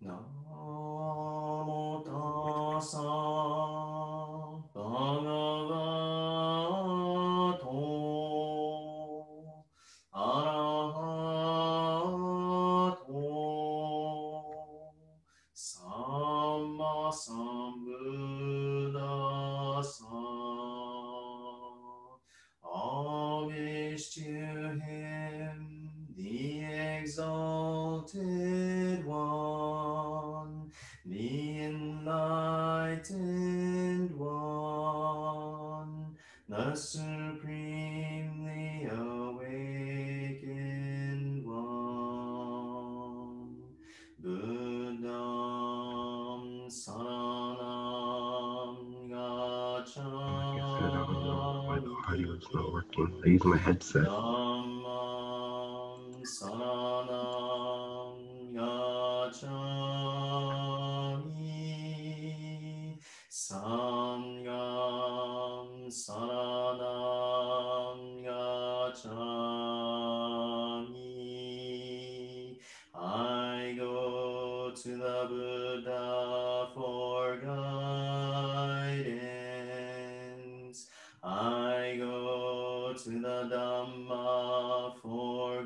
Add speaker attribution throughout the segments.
Speaker 1: ナモタッサバガワトアラハトサンマサンブダサ Homage to him, the exalted one, the enlightened one, the supremely awakened one. Buddham saranam
Speaker 2: Like I said, I don't know why the audio is not
Speaker 1: gacchami.
Speaker 2: working. I use my headset.
Speaker 1: Dhammam saranam gacchami. Sangham saranam gacchami. I go to the Buddha for guidance. I go to the Dhamma for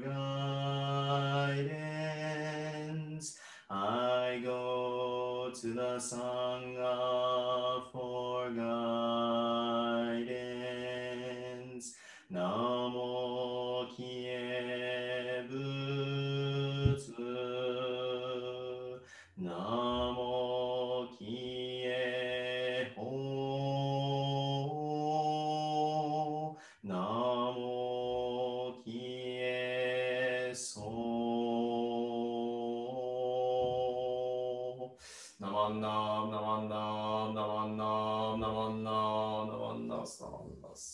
Speaker 1: guidance. I go to the Sangha for guidance. Namo Kie Butsu. Namo Kie Ho. Namo Kie So. Namannam, namannam, namannam, namannam, namannas, namannas.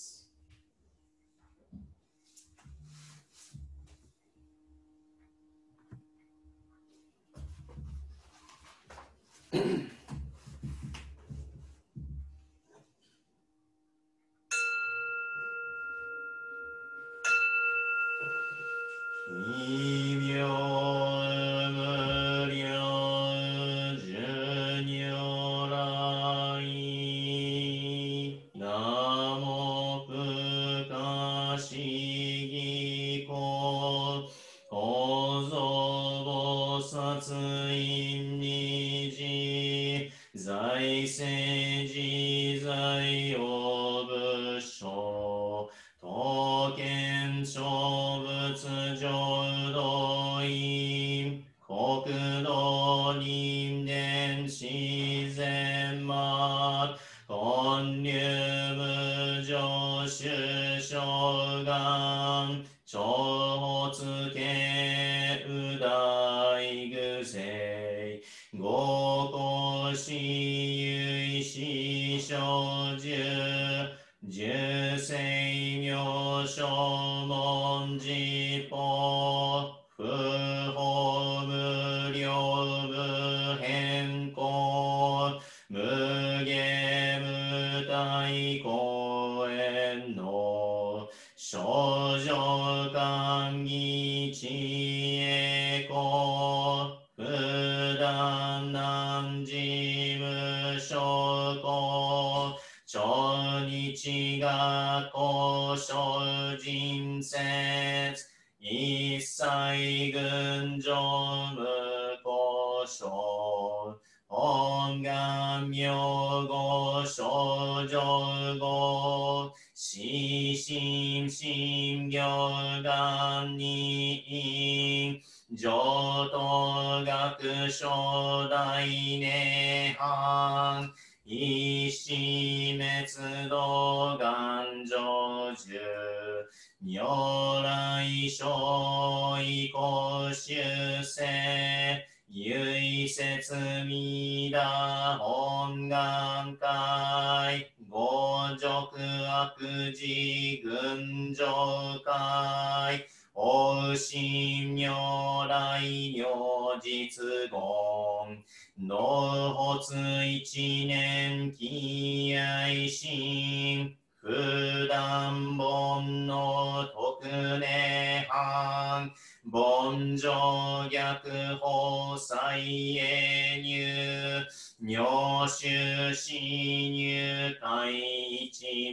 Speaker 1: 凡上逆法再営入尿臭死入体一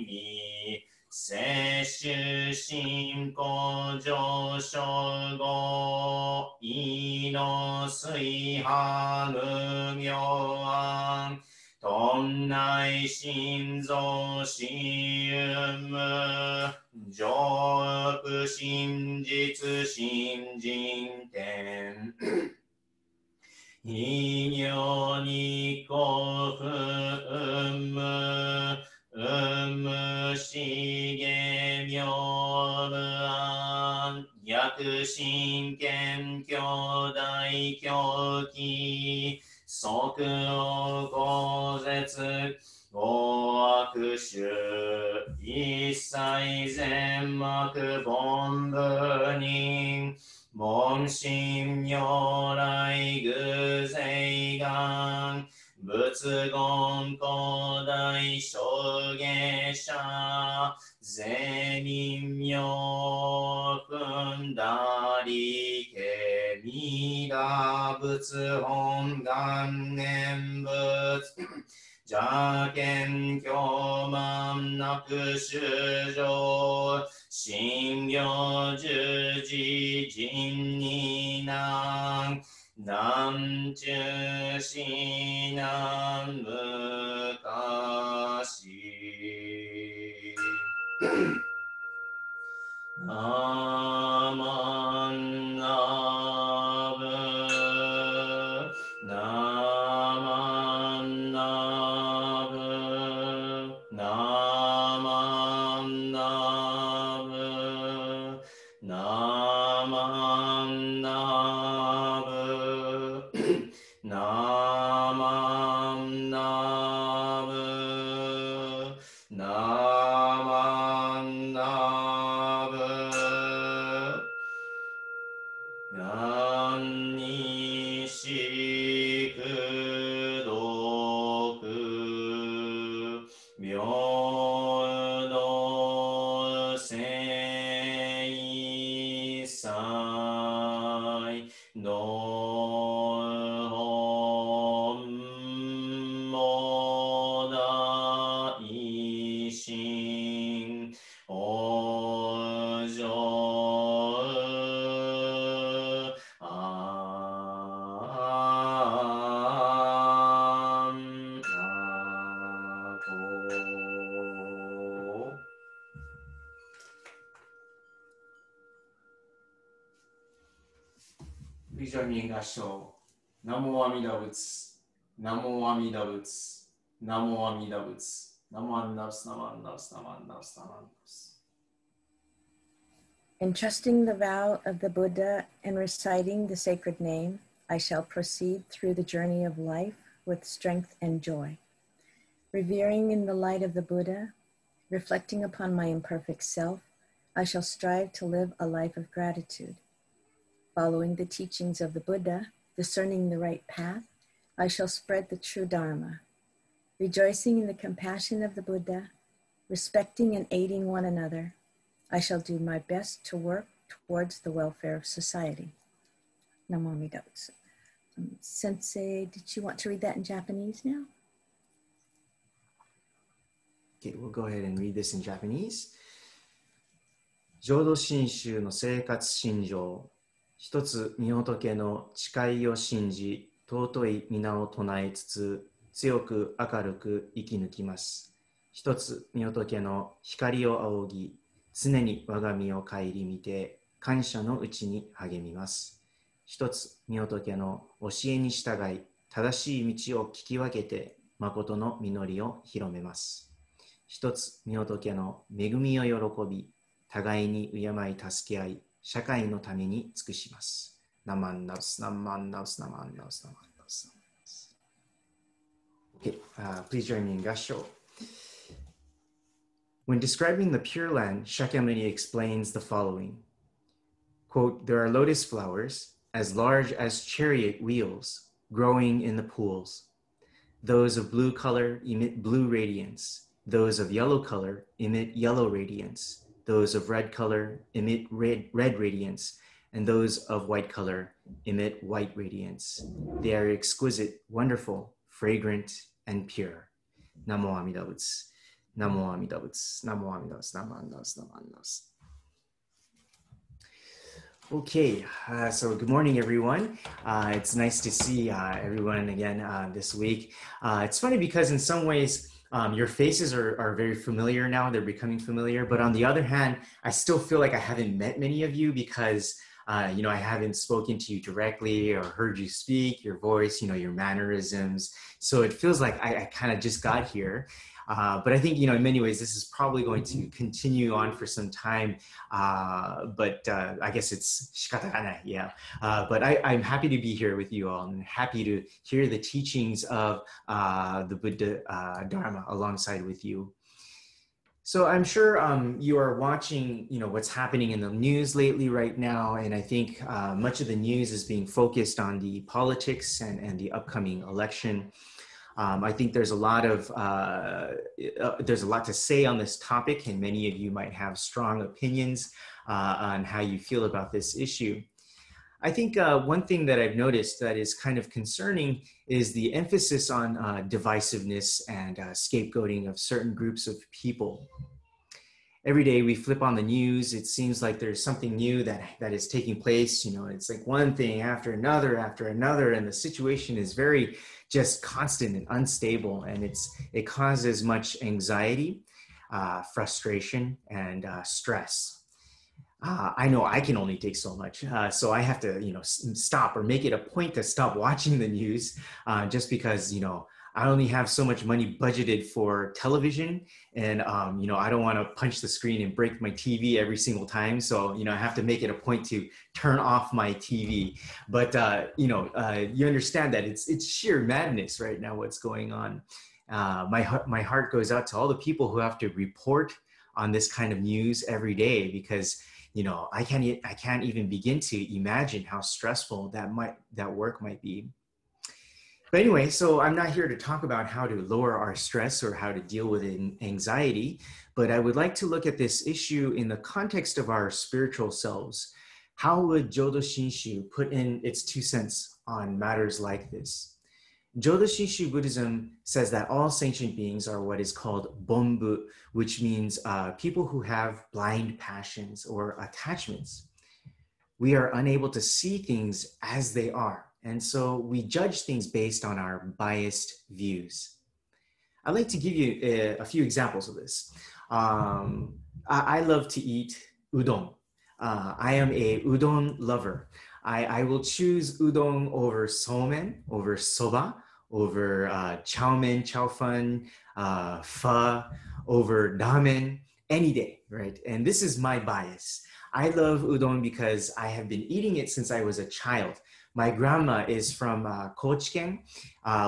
Speaker 1: 味摂取進行上昇後胃の水波無明暗頓内心臓心無上腹真実心人天異尿に興奮無資源妙無安逆真剣兄弟狂気即応口絶合悪臭一切全幕凡部人凡心如来偶税願仏言古代証言者税人名分だりけみだ仏本願念仏邪見狂慢なく衆生信行十字人に難南中心南昔ナマンナブナマンナブナマンナブナマンナブナマンナブナマンナブ何にしくどく平等聖祭の本も大心往生Please join me in 合唱。ナモ阿弥陀仏。ナモ阿弥陀仏。ナモ阿弥陀仏。ナモアンナスナマンナスナマンナスナマンナス。
Speaker 3: Entrusting the vow of the Buddha and reciting the sacred name, I shall proceed through the journey of life with strength and joy. Revering in the light of the Buddha, reflecting upon my imperfect self, I shall strive to live a life of gratitude. Following the teachings of the Buddha, discerning the right path, I shall spread the true Dharma. Rejoicing in the compassion of the Buddha, respecting and aiding one another, I shall do my best to work towards the welfare of society. Namo Amida Butsu. Sensei, did you want to read that in Japanese now?
Speaker 1: Okay, we'll go ahead and read this in Japanese. 浄土真宗の生活信条。一つ御仏の誓いを信じ、尊い皆を唱えつつ、強く明るく生き抜きます。一つ御仏の光を仰ぎ、常に我が身を顧みて、感謝のうちに励みます。一つ御仏の教えに従い、正しい道を聞き分けて、誠の実りを広めます。一つ御仏の恵みを喜び、互いに敬い助け合い、社会のために尽くします。ナマンナウス、ナマンナウス、ナマンナウス、ナマンナウス。Okay, please join me in Gasho. When describing the Pure Land, Shakyamuni explains the following. Quote, there are lotus flowers as large as chariot wheels growing in the pools. Those of blue color emit blue radiance. Those of yellow color emit yellow radiance. Those of red color emit red radiance. and those of white color emit white radiance. They are exquisite, wonderful, fragrant, and pure. Namo Amida Butsu. Namo Amida Butsu. Namo Amida Butsu. Namo Amida Butsu. Namo Amida Butsu. Okay, so good morning, everyone. It's nice to see everyone again this week. It's funny because in some ways, your faces are very familiar now. They're becoming familiar. But on the other hand, I still feel like I haven't met many of you because, I haven't spoken to you directly or heard you speak, your voice, your mannerisms. So it feels like I kind of just got here. But I think, in many ways, this is probably going to continue on for some time. But I guess it's shikataganai, yeah. But I'm happy to be here with you all and happy to hear the teachings of the Buddha Dharma alongside with you. So I'm sure you are watching, what's happening in the news lately right now. And I think much of the news is being focused on the politics and the upcoming election. I think there's a lot to say on this topic, and many of you might have strong opinions on how you feel about this issue. I think one thing that I've noticed that is kind of concerning is the emphasis on divisiveness and scapegoating of certain groups of people. Every day we flip on the news, it seems like there's something new that is taking place. It's like one thing after another, and the situation is very just constant and unstable, and it causes much anxiety, frustration, and stress. I know I can only take so much, so I have to, stop or make it a point to stop watching the news, just because, I only have so much money budgeted for television, and I don't want to punch the screen and break my TV every single time. So I have to make it a point to turn off my TV. But you understand that it's sheer madness right now what's going on. My heart goes out to all the people who have to report on this kind of news every day, because I can't even begin to imagine how stressful that work might be. But anyway, so I'm not here to talk about how to lower our stress or how to deal with anxiety, but I would like to look at this issue in the context of our spiritual selves. How would Jodo Shinshu put in its 2 cents on matters like this? Jodo Shinshu Buddhism says that all sentient beings are what is called bonbu, which means people who have blind passions or attachments. We are unable to see things as they are. And so we judge things based on our biased views. I'd like to give you a few examples of this. I love to eat udon. I am a udon lover. I will choose udon over somen, over soba, over chow mein, chow fun, pho, over ramen, any day, right? And this is my bias. I love udon because I have been eating it since I was a child. My grandma is from Kochiken,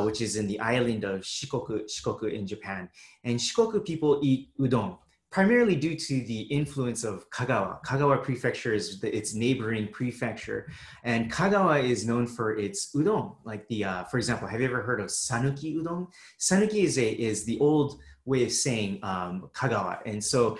Speaker 1: which is in the island of Shikoku in Japan. And Shikoku people eat udon, primarily due to the influence of Kagawa. Kagawa Prefecture is its neighboring prefecture. And Kagawa is known for its udon. Like for example, have you ever heard of Sanuki udon? Sanuki is the old way of saying Kagawa. And so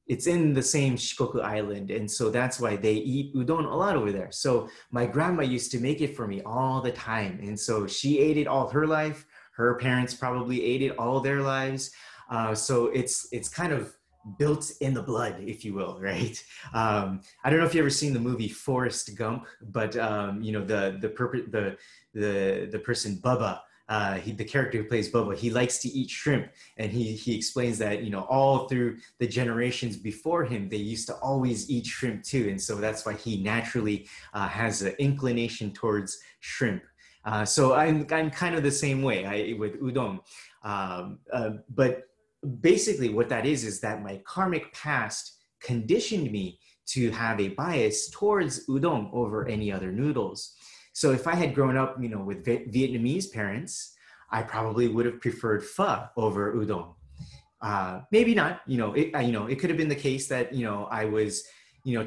Speaker 1: it's in the same Shikoku island, and so that's why they eat udon a lot over there. So my grandma used to make it for me all the time, and so she ate it all her life. Her parents probably ate it all their lives. So it's kind of built in the blood, if you will, right? I don't know if you've ever seen the movie Forrest Gump, but the person Bubba. The character who plays Bubba, he likes to eat shrimp, and he explains that all through the generations before him, they used to always eat shrimp too, and so that's why he naturally has an inclination towards shrimp. So I'm kind of the same way with udon, but basically what that is that my karmic past conditioned me to have a bias towards udon over any other noodles. So if I had grown up, with Vietnamese parents, I probably would have preferred pho over udon. Maybe not, it could have been the case that, I was,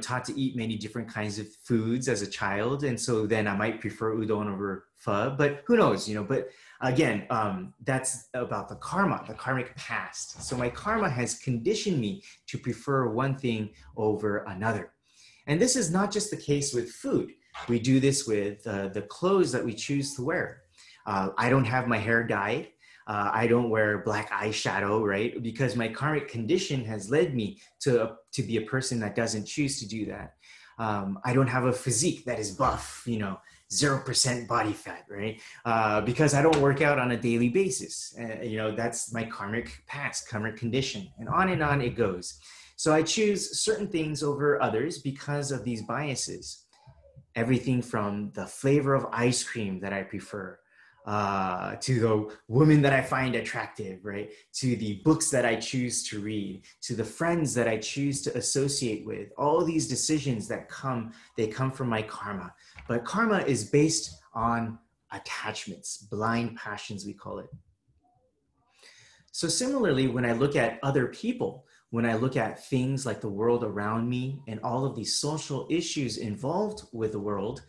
Speaker 1: taught to eat many different kinds of foods as a child. And so then I might prefer udon over pho, but who knows, but again, that's about the karmic past. So my karma has conditioned me to prefer one thing over another. And this is not just the case with food. We do this with the clothes that we choose to wear. I don't have my hair dyed. I don't wear black eyeshadow, right? Because my karmic condition has led me to be a person that doesn't choose to do that. I don't have a physique that is buff, 0% body fat, right? Because I don't work out on a daily basis. That's my karmic past, karmic condition, and on it goes. So I choose certain things over others because of these biases. Everything from the flavor of ice cream that I prefer, to the women that I find attractive, right? To the books that I choose to read, to the friends that I choose to associate with. All these decisions that come from my karma. But karma is based on attachments, blind passions, we call it. So similarly, when I look at other people, when I look at things like the world around me and all of these social issues involved with the world,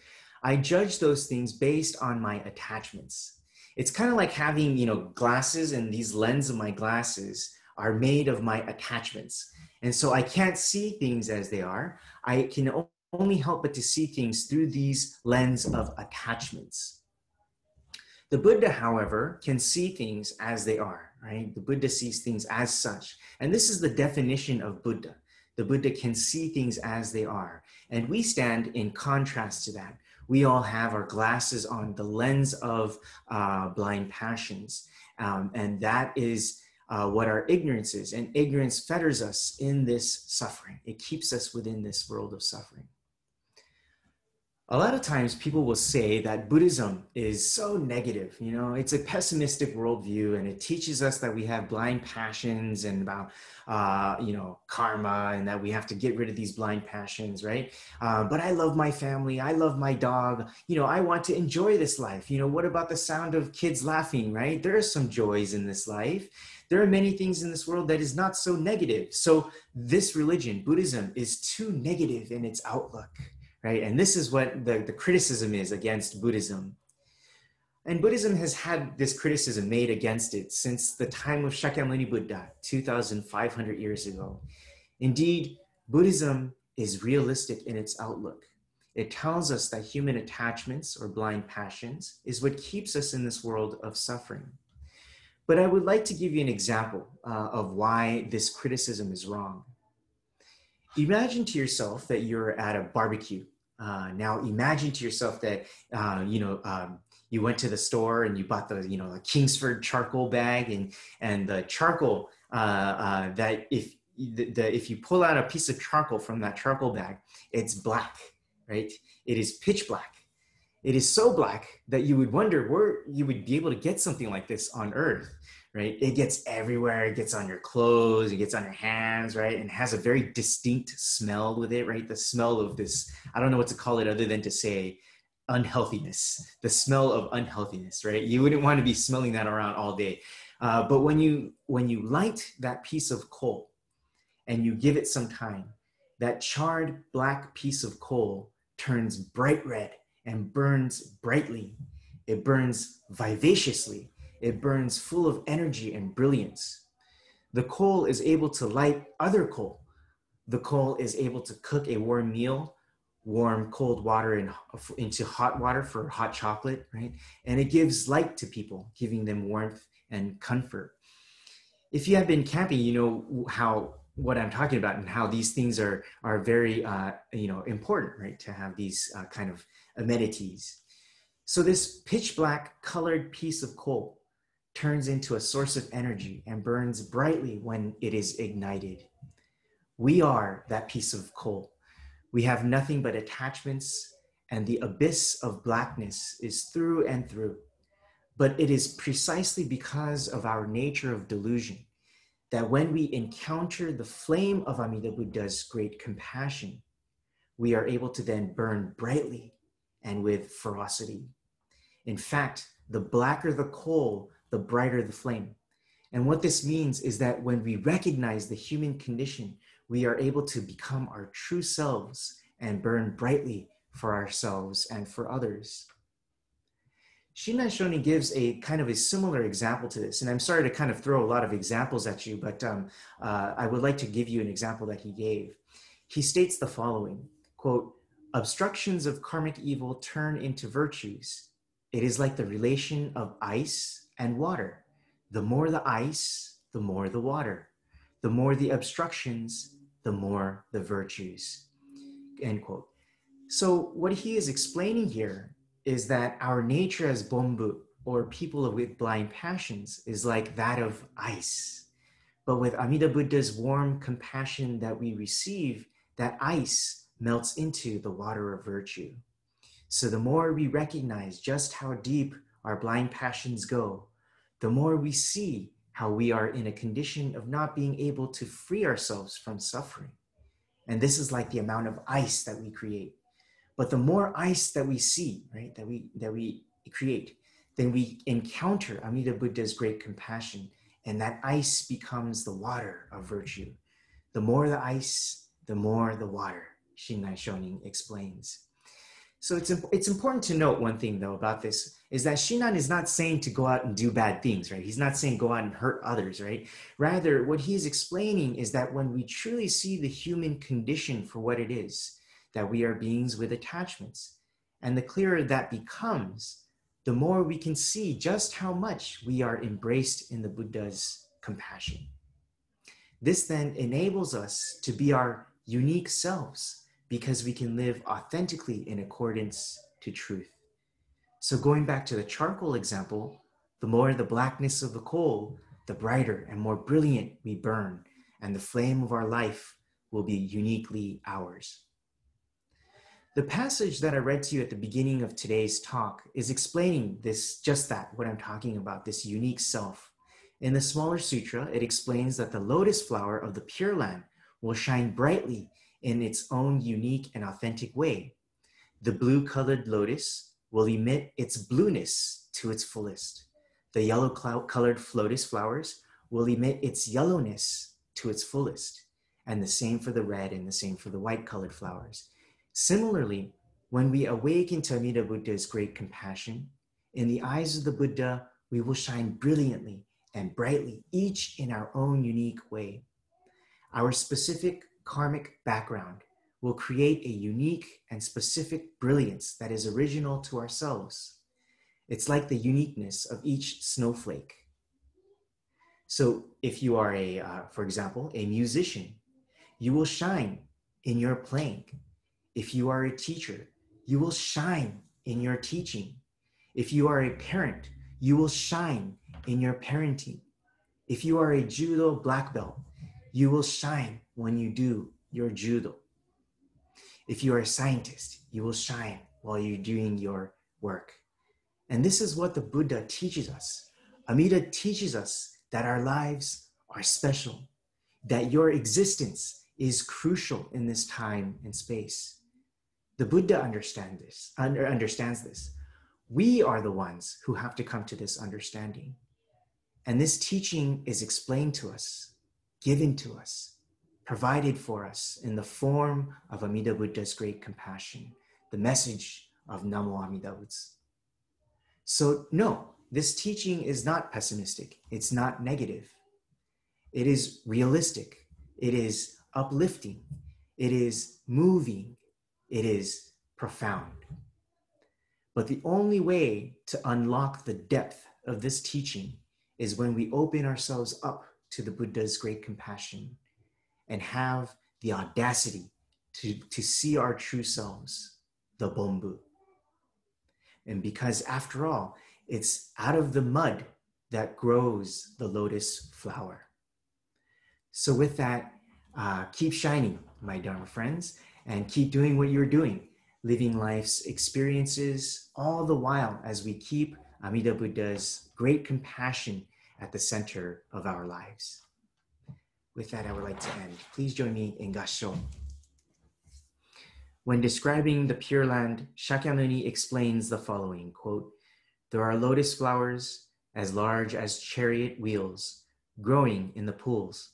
Speaker 1: I judge those things based on my attachments. It's kind of like having, glasses, and these lenses of my glasses are made of my attachments. And so I can't see things as they are. I can only help but to see things through these lens of attachments. The Buddha, however, can see things as they are, right? The Buddha sees things as such. And this is the definition of Buddha. The Buddha can see things as they are. And we stand in contrast to that. We all have our glasses on, the lens of blind passions. And that is what our ignorance is. And ignorance fetters us in this suffering. It keeps us within this world of suffering. A lot of times people will say that Buddhism is so negative, it's a pessimistic worldview, and it teaches us that we have blind passions and about, karma, and that we have to get rid of these blind passions, right? But I love my family. I love my dog. I want to enjoy this life. What about the sound of kids laughing, right? There are some joys in this life. There are many things in this world that is not so negative. So this religion, Buddhism, is too negative in its outlook. Right? And this is what the criticism is against Buddhism. And Buddhism has had this criticism made against it since the time of Shakyamuni Buddha, 2,500 years ago. Indeed, Buddhism is realistic in its outlook. It tells us that human attachments or blind passions is what keeps us in this world of suffering. But I would like to give you an example of why this criticism is wrong. Imagine to yourself that you're at a barbecue. Now imagine to yourself that, you went to the store and you bought the Kingsford charcoal bag, and the charcoal that if you pull out a piece of charcoal from that charcoal bag, it's black, right? It is pitch black. It is so black that you would wonder where you would be able to get something like this on earth. Right? It gets everywhere. It gets on your clothes. It gets on your hands, right? And has a very distinct smell with it, right? The smell of this, I don't know what to call it other than to say unhealthiness, the smell of unhealthiness, right? You wouldn't want to be smelling that around all day. But when you light that piece of coal and you give it some time, that charred black piece of coal turns bright red and burns brightly. It burns vivaciously. It burns full of energy and brilliance. The coal is able to light other coal. The coal is able to cook a warm meal, warm cold water into hot water for hot chocolate, right? And it gives light to people, giving them warmth and comfort. If you have been camping, you know what I'm talking about and how these things are very important, right? To have these kind of amenities. So this pitch black colored piece of coal turns into a source of energy and burns brightly when it is ignited. We are that piece of coal. We have nothing but attachments, and the abyss of blackness is through and through. But it is precisely because of our nature of delusion that when we encounter the flame of Amida Buddha's great compassion, we are able to then burn brightly and with ferocity. In fact, the blacker the coal, the brighter the flame. And what this means is that when we recognize the human condition, we are able to become our true selves and burn brightly for ourselves and for others. Shinran Shonin gives a kind of a similar example to this. And I'm sorry to kind of throw a lot of examples at you, but I would like to give you an example that he gave. He states the following, quote, obstructions of karmic evil turn into virtues. It is like the relation of ice and water. The more the ice, the more the water. The more the obstructions, the more the virtues, end quote. So what he is explaining here is that our nature as Bonbu, or people with blind passions, is like that of ice. But with Amida Buddha's warm compassion that we receive, that ice melts into the water of virtue. So the more we recognize just how deep our blind passions go, the more we see how we are in a condition of not being able to free ourselves from suffering. And this is like the amount of ice that we create. But the more ice that we see, right, that we create, then we encounter Amida Buddha's great compassion, and that ice becomes the water of virtue. The more the ice, the more the water, Shinai Shonin explains. So it's important to note one thing, though, about this, is that Shinran is not saying to go out and do bad things, right? He's not saying go out and hurt others, right? Rather, what he's explaining is that when we truly see the human condition for what it is, that we are beings with attachments, and the clearer that becomes, the more we can see just how much we are embraced in the Buddha's compassion. This then enables us to be our unique selves, because we can live authentically in accordance to truth. So going back to the charcoal example, the more the blackness of the coal, the brighter and more brilliant we burn, and the flame of our life will be uniquely ours. The passage that I read to you at the beginning of today's talk is explaining this, just that, what I'm talking about, this unique self. In the smaller sutra, it explains that the lotus flower of the Pure Land will shine brightly in its own unique and authentic way. The blue-colored lotus will emit its blueness to its fullest. The yellow-colored lotus flowers will emit its yellowness to its fullest. And the same for the red and the same for the white-colored flowers. Similarly, when we awaken to Amida Buddha's great compassion, in the eyes of the Buddha, we will shine brilliantly and brightly, each in our own unique way. Our specific karmic background will create a unique and specific brilliance that is original to ourselves. It's like the uniqueness of each snowflake. So if you are for example, a musician, you will shine in your playing. If you are a teacher, you will shine in your teaching. If you are a parent, you will shine in your parenting. If you are a judo black belt, you will shine when you do your judo. If you are a scientist, you will shine while you're doing your work. And this is what the Buddha teaches us. Amida teaches us that our lives are special, that your existence is crucial in this time and space. The Buddha understands this. We are the ones who have to come to this understanding. And this teaching is explained to us, given to us, provided for us in the form of Amida Buddha's great compassion, the message of Namo Amida Butsu. So no, this teaching is not pessimistic. It's not negative. It is realistic. It is uplifting. It is moving. It is profound. But the only way to unlock the depth of this teaching is when we open ourselves up to the Buddha's great compassion and have the audacity to see our true selves, the Bonbu. And because after all, it's out of the mud that grows the lotus flower. So with that, keep shining, my Dharma friends, and keep doing what you're doing, living life's experiences, all the while as we keep Amida Buddha's great compassion at the center of our lives. With that, I would like to end. Please join me in Gassho. When describing the Pure Land, Shakyamuni explains the following, quote, "There are lotus flowers as large as chariot wheels growing in the pools.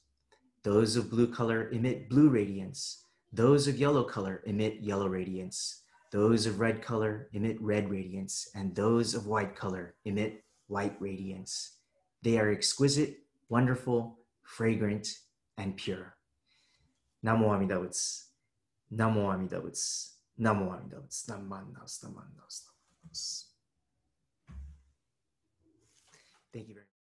Speaker 1: Those of blue color emit blue radiance. Those of yellow color emit yellow radiance. Those of red color emit red radiance. And those of white color emit white radiance. They are exquisite, wonderful, fragrant, and pure." Namo Amida Butsu. ナモアミダ仏。ナモアミダ仏。ナマンナウスナマンナウスナマンナウス。Thank you very much.